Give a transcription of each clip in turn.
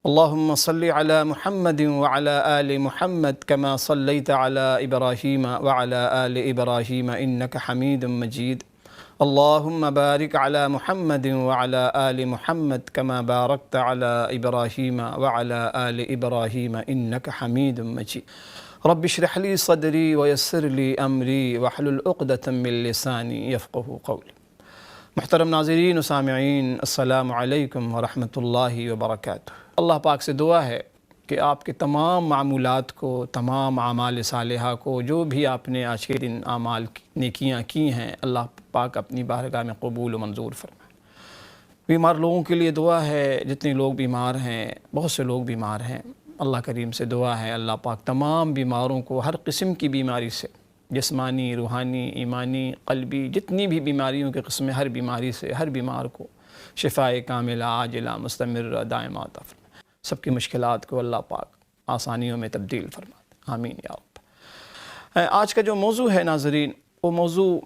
اللهم صل على محمد وعلى آل محمد كما صليت على إبراهيم وعلى آل إبراهيم إنك حميد مجيد. اللهم بارك على محمد وعلى آل محمد كما باركت على إبراهيم وعلى آل إبراهيم إنك حميد مجيد. رب اشرح لي صدري ويسر لي أمري واحلل عقدة من لساني يفقهوا قولي. محترم ناظرین و سامعین، السلام علیکم ورحمۃ اللہ وبرکاتہ۔ اللہ پاک سے دعا ہے کہ آپ کے تمام معمولات کو، تمام اعمال صالحہ کو، جو بھی آپ نے آج کے دن اعمال نیکیاں کی ہیں، اللہ پاک اپنی بارگاہ میں قبول و منظور فرمائے۔ بیمار لوگوں کے لیے دعا ہے، جتنے لوگ بیمار ہیں، بہت سے لوگ بیمار ہیں، اللہ کریم سے دعا ہے اللہ پاک تمام بیماروں کو ہر قسم کی بیماری سے، جسمانی، روحانی، ایمانی، قلبی، جتنی بھی بیماریوں کے قسم، ہر بیماری سے ہر بیمار کو شفائے کاملہ عاجلہ مستمرہ دائمہ عطا فرمائے۔ سب کی مشکلات کو اللہ پاک آسانیوں میں تبدیل فرمائے، آمین یا رب۔ آج کا جو موضوع ہے ناظرین، وہ موضوع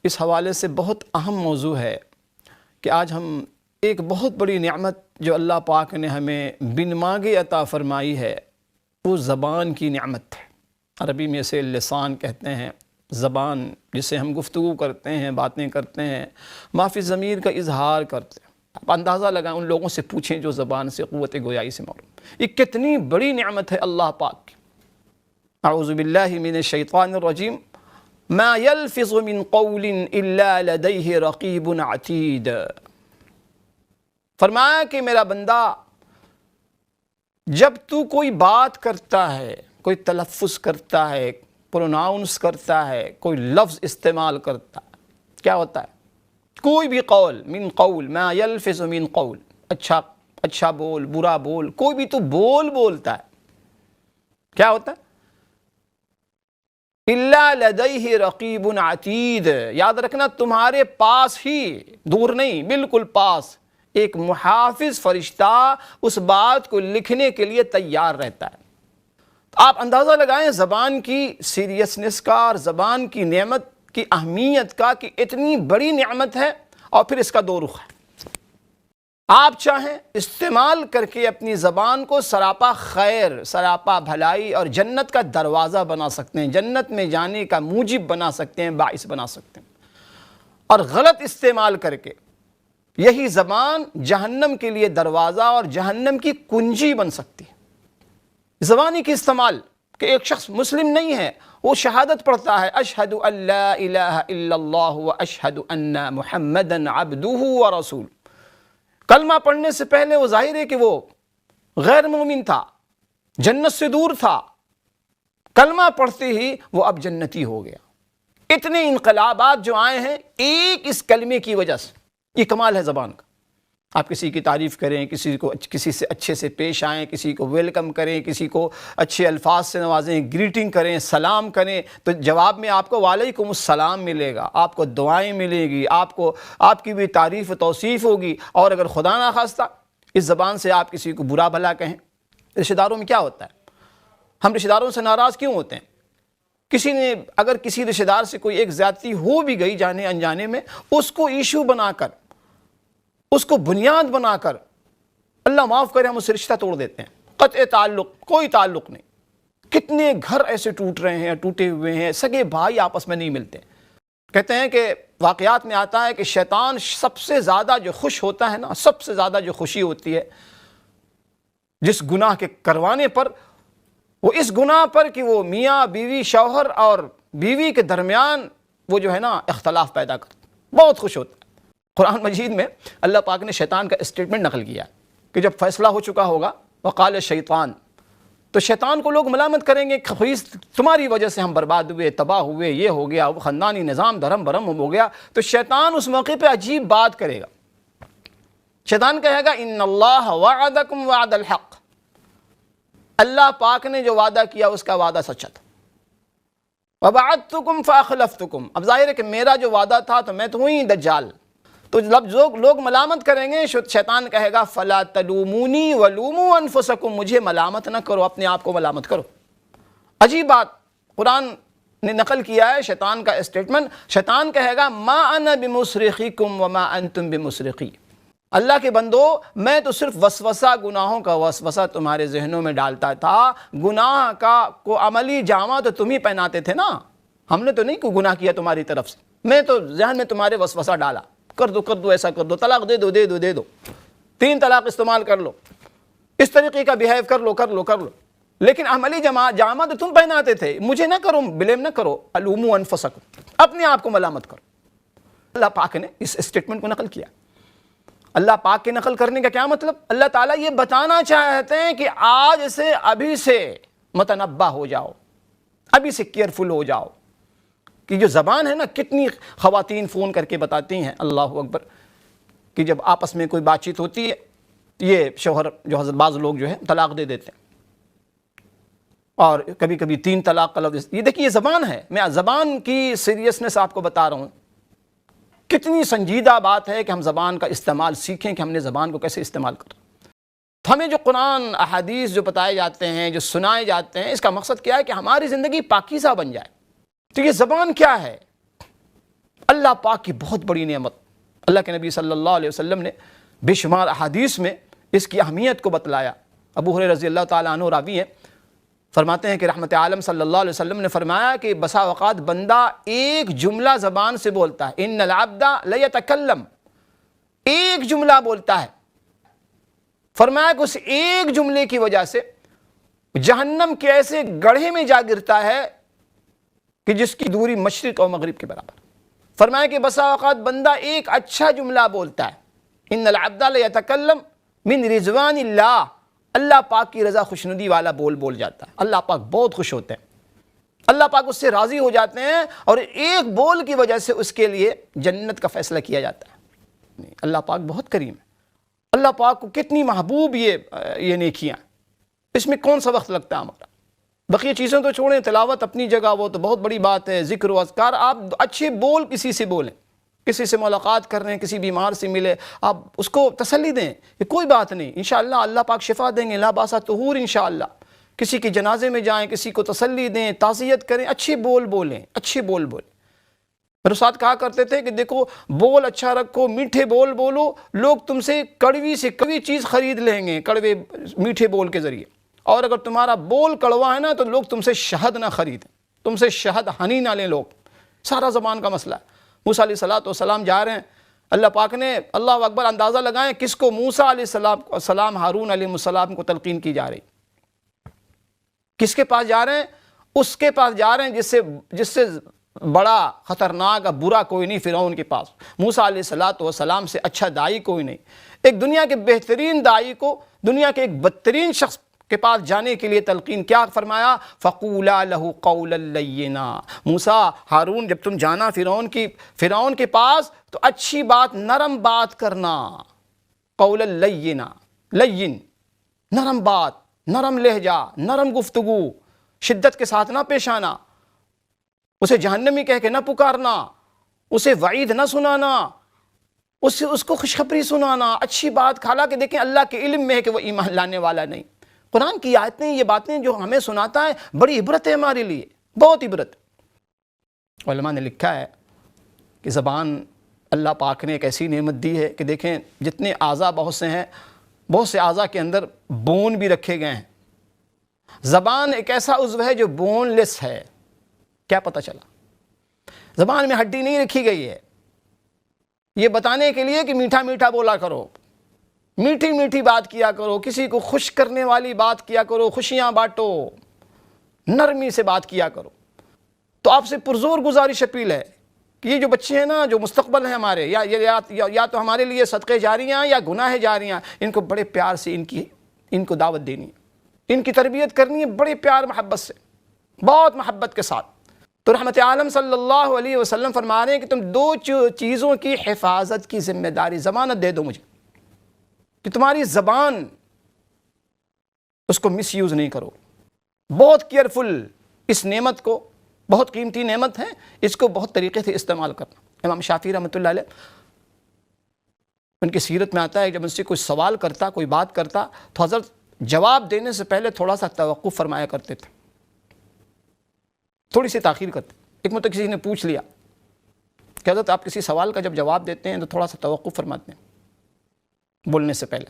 اس حوالے سے بہت اہم موضوع ہے کہ آج ہم ایک بہت بڑی نعمت جو اللہ پاک نے ہمیں بن مانگے عطا فرمائی ہے، وہ زبان کی نعمت ہے۔ عربی میں اسے لسان کہتے ہیں، زبان جسے ہم گفتگو کرتے ہیں، باتیں کرتے ہیں، معافی ضمیر کا اظہار کرتے ہیں۔ آپ اندازہ لگائیں، ان لوگوں سے پوچھیں جو زبان سے قوت گویائی سے محروم۔ یہ کتنی بڑی نعمت ہے اللہ پاک کی۔ اعوذ باللہ من الشیطان الرجیم، ما یلفظ من قول الا لدیہ رقیب عتید۔ فرمایا کہ میرا بندہ، جب تو کوئی بات کرتا ہے، کوئی تلفظ کرتا ہے، پروناؤنس کرتا ہے، کوئی لفظ استعمال کرتا ہے، کیا ہوتا ہے؟ کوئی بھی قول، من قول، ما یلفظ من قول، اچھا بول، برا بول، کوئی بھی تو بولتا ہے، کیا ہوتا ہے؟ الا لدیہ رقیب عتید۔ یاد رکھنا، تمہارے پاس ہی، دور نہیں، بالکل پاس، ایک محافظ فرشتہ اس بات کو لکھنے کے لیے تیار رہتا ہے۔ آپ اندازہ لگائیں زبان کی سیریسنس کا اور زبان کی نعمت کی اہمیت کا، کہ اتنی بڑی نعمت ہے اور پھر اس کا دو رخ ہے۔ آپ چاہیں استعمال کر کے اپنی زبان کو سراپا خیر، سراپا بھلائی اور جنت کا دروازہ بنا سکتے ہیں، جنت میں جانے کا موجب بنا سکتے ہیں، باعث بنا سکتے ہیں، اور غلط استعمال کر کے یہی زبان جہنم کے لیے دروازہ اور جہنم کی کنجی بن سکتی ہے۔ زبانی کی استعمال کہ ایک شخص مسلم نہیں ہے، وہ شہادت پڑھتا ہے، اشہد ان لا الہ الا اللہ و اشہد ان محمدا عبدہ و رسول۔ کلمہ پڑھنے سے پہلے وہ ظاہر ہے کہ وہ غیر مومن تھا، جنت سے دور تھا، کلمہ پڑھتے ہی وہ اب جنتی ہو گیا۔ اتنے انقلابات جو آئے ہیں ایک اس کلمے کی وجہ سے، یہ کمال ہے زبان کا۔ آپ کسی کی تعریف کریں، کسی سے اچھے سے پیش آئیں، کسی کو ویلکم کریں، کسی کو اچھے الفاظ سے نوازیں، گریٹنگ کریں، سلام کریں، تو جواب میں آپ کو وعلیکم السلام ملے گا، آپ کو دعائیں ملے گی، آپ کی بھی تعریف و توصیف ہوگی۔ اور اگر خدا نخواستہ اس زبان سے آپ کسی کو برا بھلا کہیں، رشتہ داروں میں کیا ہوتا ہے؟ ہم رشتہ داروں سے ناراض کیوں ہوتے ہیں؟ اگر کسی رشتہ دار سے کوئی ایک زیادتی ہو بھی گئی جانے انجانے میں، اس کو ایشو بنا کر، اس کو بنیاد بنا کر، اللہ معاف کرے، ہم اس سے رشتہ توڑ دیتے ہیں، قطع تعلق، کوئی تعلق نہیں۔ کتنے گھر ایسے ٹوٹ رہے ہیں، ٹوٹے ہوئے ہیں، سگے بھائی آپس میں نہیں ملتے۔ کہتے ہیں کہ واقعات میں آتا ہے کہ شیطان سب سے زیادہ جو خوش ہوتا ہے نا، سب سے زیادہ جو خوشی ہوتی ہے جس گناہ کے کروانے پر، وہ اس گناہ پر کہ وہ میاں بیوی، شوہر اور بیوی کے درمیان وہ جو ہے نا اختلاف پیدا کرتا، بہت خوش ہوتا ہے۔ قرآن مجید میں اللہ پاک نے شیطان کا اسٹیٹمنٹ نقل کیا کہ جب فیصلہ ہو چکا ہوگا، وقال الشیطان، تو شیطان کو لوگ ملامت کریں گے، تمہاری وجہ سے ہم برباد ہوئے، تباہ ہوئے، یہ ہو گیا، وہ خاندانی نظام دھرم برہم ہو گیا۔ تو شیطان اس موقع پہ عجیب بات کرے گا، شیطان کہے گا ان اللہ وعدکم وعد الحق، اللہ پاک نے جو وعدہ کیا اس کا وعدہ سچا تھا، وبعدتکم فاخلفتکم، اب ظاہر ہے کہ میرا جو وعدہ تھا تو میں تو ہوں ہی دجال۔ تو جب لوگ ملامت کریں گے، شیطان کہے گا فلا تلومونی ولوموا انفسکم، مجھے ملامت نہ کرو، اپنے آپ کو ملامت کرو۔ عجیب بات قرآن نے نقل کیا ہے شیطان کا اسٹیٹمنٹ۔ شیطان کہے گا ما انا بمصرخکم وما انتم بمصرخی، اللہ کے بندو میں تو صرف وسوسہ گناہوں کا وسوسہ تمہارے ذہنوں میں ڈالتا تھا، گناہ کا کو عملی جامہ تو تم ہی پہناتے تھے نا، ہم نے تو نہیں کوئی گناہ کیا تمہاری طرف سے، میں تو ذہن میں تمہارے وسوسہ ڈالا، کر دو ایسا کر دو، طلاق دے دو 3 طلاق استعمال کر لو، اس طریقے کا بیہیو کر لو، لیکن عملی جامہ تو تم پہناتے تھے، مجھے نہ کرو، بلیم نہ کرو، الوموا انفسکم، اپنے آپ کو ملامت کرو۔ اللہ پاک نے اس اسٹیٹمنٹ کو نقل کیا۔ اللہ پاک کے نقل کرنے کا کیا مطلب؟ اللہ تعالیٰ یہ بتانا چاہتے ہیں کہ آج سے ابھی سے متنبہ ہو جاؤ، ابھی سے کیئرفل ہو جاؤ کہ جو زبان ہے نا، کتنی خواتین فون کر کے بتاتی ہیں، اللہ اکبر، کہ جب آپس میں کوئی بات چیت ہوتی ہے، یہ شوہر جو حضرت بعض لوگ جو ہے طلاق دے دیتے ہیں، اور کبھی کبھی 3 طلاق کا لفظ، یہ دیکھیے یہ زبان ہے، میں زبان کی سیریسنس آپ کو بتا رہا ہوں، کتنی سنجیدہ بات ہے کہ ہم زبان کا استعمال سیکھیں کہ ہم نے زبان کو کیسے استعمال کریں۔ ہمیں جو قرآن احادیث جو بتائے جاتے ہیں، جو سنائے جاتے ہیں، اس کا مقصد کیا ہے کہ ہماری زندگی پاکیزہ بن جائے۔ تو یہ زبان کیا ہے؟ اللہ پاک کی بہت بڑی نعمت۔ اللہ کے نبی صلی اللہ علیہ وسلم نے بے شمار احادیث میں اس کی اہمیت کو بتلایا۔ ابو ہریرہ رضی اللہ تعالیٰ عنہ راوی ہیں، فرماتے ہیں کہ رحمت عالم صلی اللہ علیہ وسلم نے فرمایا کہ بسا اوقات بندہ ایک جملہ زبان سے بولتا ہے، ان العبد لیتکلم، ایک جملہ بولتا ہے، فرمایا کہ اس ایک جملے کی وجہ سے جہنم کے ایسے گڑھے میں جا گرتا ہے کہ جس کی دوری مشرق اور مغرب کے برابر۔ فرمایا کہ بسا اوقات بندہ ایک اچھا جملہ بولتا ہے، ان العبد لیتکلم من رضوان اللہ، اللہ پاک کی رضا خوشنودی والا بول جاتا ہے، اللہ پاک بہت خوش ہوتے ہیں، اللہ پاک اس سے راضی ہو جاتے ہیں، اور ایک بول کی وجہ سے اس کے لیے جنت کا فیصلہ کیا جاتا ہے۔ اللہ پاک بہت کریم ہے، اللہ پاک کو کتنی محبوب یہ نیکیاں، اس میں کون سا وقت لگتا ہے ہمارا؟ بقیہ چیزیں تو چھوڑیں، تلاوت اپنی جگہ وہ تو بہت بڑی بات ہے، ذکر و اذکار، آپ اچھے بول کسی سے بولیں، کسی سے ملاقات کر رہے ہیں، کسی بیمار سے ملے، آپ اس کو تسلی دیں کہ کوئی بات نہیں، انشاءاللہ اللہ پاک شفا دیں گے، لا باسا طہور انشاءاللہ۔ کسی کی جنازے میں جائیں، کسی کو تسلی دیں، تعزیت کریں، اچھے بول بولیں، اچھے بول بولیں۔ میرے استاد کہا کرتے تھے کہ دیکھو بول اچھا رکھو، میٹھے بول بولو، لوگ تم سے کڑوی سے کڑوی چیز خرید لیں گے کڑوے میٹھے بول کے ذریعے، اور اگر تمہارا بول کڑوا ہے نا تو لوگ تم سے شہد نہ خریدیں، تم سے شہد ہنی نہ لیں لوگ۔ سارا زبان کا مسئلہ ہے۔ موسیٰ علیہ السلام جا رہے ہیں، اللہ پاک نے، اللہ اکبر، اندازہ لگائیں کس کو؟ موسیٰ علیہ السلام، ہارون علیہ السلام کو تلقین کی جا رہی۔ کس کے پاس جا رہے ہیں؟ اس کے پاس جا رہے ہیں جس سے بڑا خطرناک برا کوئی نہیں، فرعون کے پاس۔ موسیٰ علیہ السلام سے اچھا داعی کوئی نہیں۔ ایک دنیا کے بہترین داعی کو دنیا کے ایک بدترین شخص کے پاس جانے کے لیے تلقین کیا فرمایا؟ فَقُولَا لَهُ قَوْلًا لَيِّنًا، موسیٰ، ہارون، جب تم جانا فرعون کے پاس تو اچھی بات، نرم بات کرنا، قَوْلًا لَيِّنًا، لین، نرم بات، نرم لہجہ، نرم گفتگو، شدت کے ساتھ نہ پیش آنا، اسے جہنمی کہہ کے نہ پکارنا، اسے وعید نہ سنانا، اس کو خوشخبری سنانا، اچھی بات۔ حالانکہ دیکھیں اللہ کے علم میں ہے کہ وہ ایمان لانے والا نہیں۔ قرآن کی آیتیں، یہ باتیں جو ہمیں سناتا ہے، بڑی عبرت ہے ہمارے لیے، بہت عبرت۔ علماء نے لکھا ہے کہ زبان اللہ پاک نے ایک ایسی نعمت دی ہے کہ دیکھیں جتنے اعضاء بہت سے ہیں، بہت سے اعضاء کے اندر بون بھی رکھے گئے ہیں۔ زبان ایک ایسا عضو ہے جو بون لیس ہے۔ کیا پتہ چلا؟ زبان میں ہڈی نہیں رکھی گئی ہے، یہ بتانے کے لیے کہ میٹھا میٹھا بولا کرو، میٹھی میٹھی بات کیا کرو، کسی کو خوش کرنے والی بات کیا کرو، خوشیاں بانٹو، نرمی سے بات کیا کرو۔ تو آپ سے پرزور گزارش اپیل ہے کہ یہ جو بچے ہیں نا، جو مستقبل ہیں ہمارے، یا تو ہمارے لیے صدقے جاریاں یا گناہ جاریاں، ان کو بڑے پیار سے ان کو دعوت دینی ہے، ان کی تربیت کرنی ہے بڑے پیار محبت سے، بہت محبت کے ساتھ۔ تو رحمت عالم صلی اللہ علیہ وسلم فرما رہے ہیں کہ تم 2 چیزوں کی حفاظت کی ذمہ داری، ضمانت دے دو مجھے کہ تمہاری زبان اس کو مس یوز نہیں کرو، بہت کیئرفل، اس نعمت کو، بہت قیمتی نعمت ہے، اس کو بہت طریقے سے استعمال کرنا۔ امام شافعی رحمۃ اللہ علیہ، ان کی سیرت میں آتا ہے جب ان سے کوئی سوال کرتا، کوئی بات کرتا، تو حضرت جواب دینے سے پہلے تھوڑا سا توقف فرمایا کرتے تھے، تھوڑی سی تاخیر کرتے۔ ایک مرتبہ کسی نے پوچھ لیا کہ حضرت آپ کسی سوال کا جب جواب دیتے ہیں تو تھوڑا سا توقف فرماتے ہیں، بولنے سے پہلے۔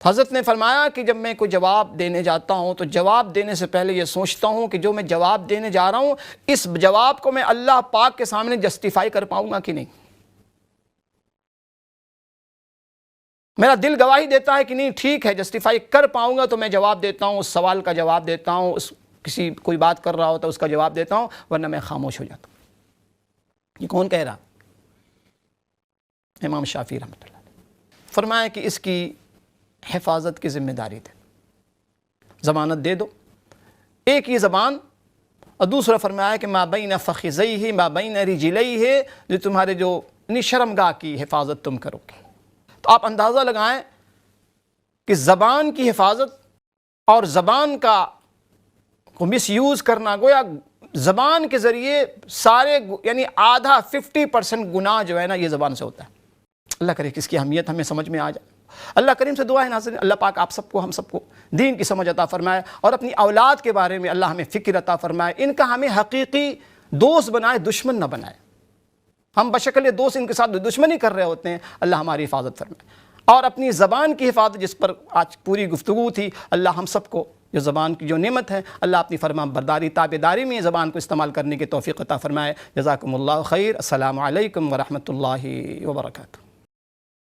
حضرت نے فرمایا کہ جب میں کوئی جواب دینے جاتا ہوں تو جواب دینے سے پہلے یہ سوچتا ہوں کہ جو میں جواب دینے جا رہا ہوں اس جواب کو میں اللہ پاک کے سامنے جسٹیفائی کر پاؤں گا کہ نہیں۔ میرا دل گواہی دیتا ہے کہ نہیں ٹھیک ہے جسٹیفائی کر پاؤں گا تو میں جواب دیتا ہوں، اس سوال کا جواب دیتا ہوں، کسی کوئی بات کر رہا ہوتا ہے اس کا جواب دیتا ہوں، ورنہ میں خاموش ہو جاتا ہوں۔ یہ کون کہہ رہا؟ امام شافعی رحمۃ اللہ علیہ۔ فرمایا کہ اس کی حفاظت کی ذمہ داری تھے، ضمانت دے دو۔ ایک یہ زبان، اور دوسرا فرمایا کہ ما بین فخذیہ ما بین رجلیہ، جو تمہارے جو شرمگاہ کی حفاظت تم کرو گے۔ تو آپ اندازہ لگائیں کہ زبان کی حفاظت اور زبان کا مس یوز کرنا، گویا زبان کے ذریعے سارے یعنی آدھا 50% گناہ جو ہے نا یہ زبان سے ہوتا ہے۔ اللہ کرے کہ اس کی اہمیت ہمیں سمجھ میں آ جائے۔ اللہ کریم سے دعا ہے ناظرین، اللہ پاک آپ سب کو ہم سب کو دین کی سمجھ عطا فرمائے، اور اپنی اولاد کے بارے میں اللہ ہمیں فکر عطا فرمائے، ان کا ہمیں حقیقی دوست بنائے، دشمن نہ بنائے۔ ہم بشکل دوست ان کے ساتھ دشمنی کر رہے ہوتے ہیں، اللہ ہماری حفاظت فرمائے۔ اور اپنی زبان کی حفاظت جس پر آج پوری گفتگو تھی، اللہ ہم سب کو جو زبان کی جو نعمت ہے، اللہ اپنی فرمان برداری تابعداری میں زبان کو استعمال کرنے کی توفیق عطا فرمائے۔ جزاکم اللہ خیر۔ السلام علیکم ورحمۃ اللہ وبرکاتہ۔